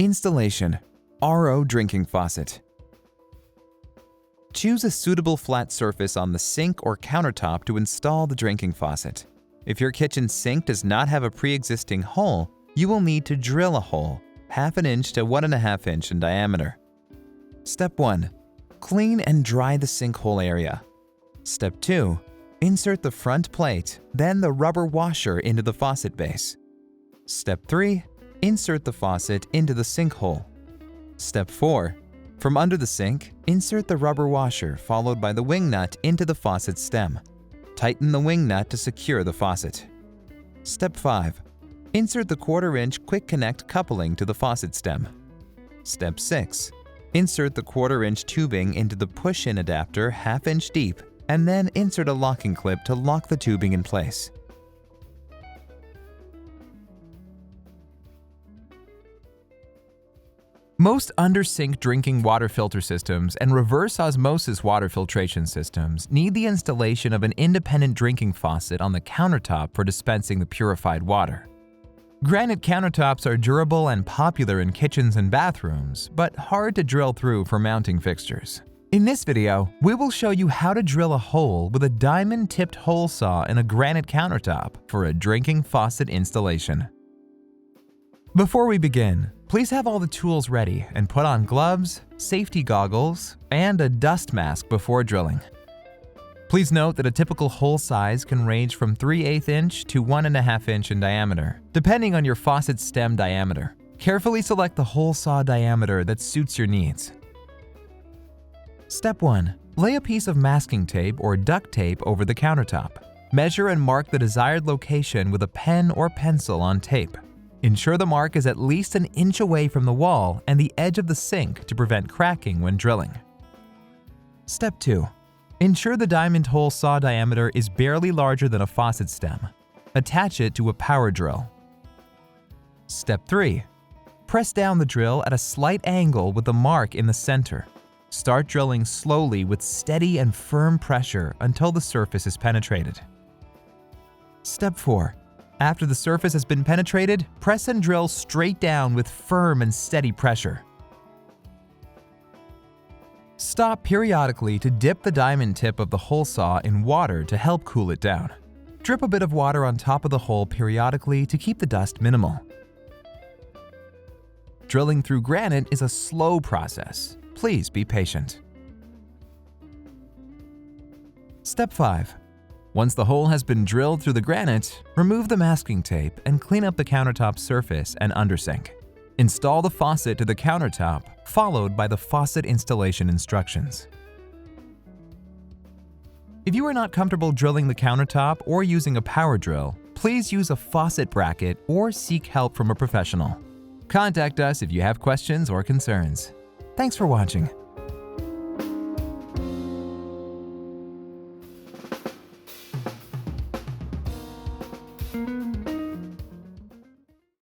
Installation: RO drinking faucet. Choose a suitable flat surface on the sink or countertop to install the drinking faucet. If your kitchen sink does not have a pre-existing hole, you will need to drill a hole, 1/2 inch to 1.5 inch in diameter. Step 1. Clean and dry the sinkhole area. Step 2. Insert the front plate, then the rubber washer into the faucet base. Step 3. Insert the faucet into the sinkhole. Step 4. From under the sink, insert the rubber washer followed by the wing nut into the faucet stem. Tighten the wing nut to secure the faucet. Step 5. Insert the 1/4 inch quick connect coupling to the faucet stem. Step 6. Insert the 1/4 inch tubing into the push-in adapter 1/2 inch deep, and then insert a locking clip to lock the tubing in place. Most under-sink drinking water filter systems and reverse osmosis water filtration systems need the installation of an independent drinking faucet on the countertop for dispensing the purified water. Granite countertops are durable and popular in kitchens and bathrooms, but hard to drill through for mounting fixtures. In this video, we will show you how to drill a hole with a diamond-tipped hole saw in a granite countertop for a drinking faucet installation. Before we begin, please have all the tools ready and put on gloves, safety goggles, and a dust mask before drilling. Please note that a typical hole size can range from 3/8 inch to 1.5 inch in diameter, depending on your faucet stem diameter. Carefully select the hole saw diameter that suits your needs. Step 1. Lay a piece of masking tape or duct tape over the countertop. Measure and mark the desired location with a pen or pencil on tape. Ensure the mark is at least 1 inch away from the wall and the edge of the sink to prevent cracking when drilling. Step 2. Ensure the diamond hole saw diameter is barely larger than a faucet stem. Attach it to a power drill. Step 3. Press down the drill at a slight angle with the mark in the center. Start drilling slowly with steady and firm pressure until the surface is penetrated. Step 4. After the surface has been penetrated, press and drill straight down with firm and steady pressure. Stop periodically to dip the diamond tip of the hole saw in water to help cool it down. Drip a bit of water on top of the hole periodically to keep the dust minimal. Drilling through granite is a slow process. Please be patient. Step 5. Once the hole has been drilled through the granite, remove the masking tape and clean up the countertop surface and undersink. Install the faucet to the countertop, followed by the faucet installation instructions. If you are not comfortable drilling the countertop or using a power drill, please use a faucet bracket or seek help from a professional. Contact us if you have questions or concerns. Thanks for watching.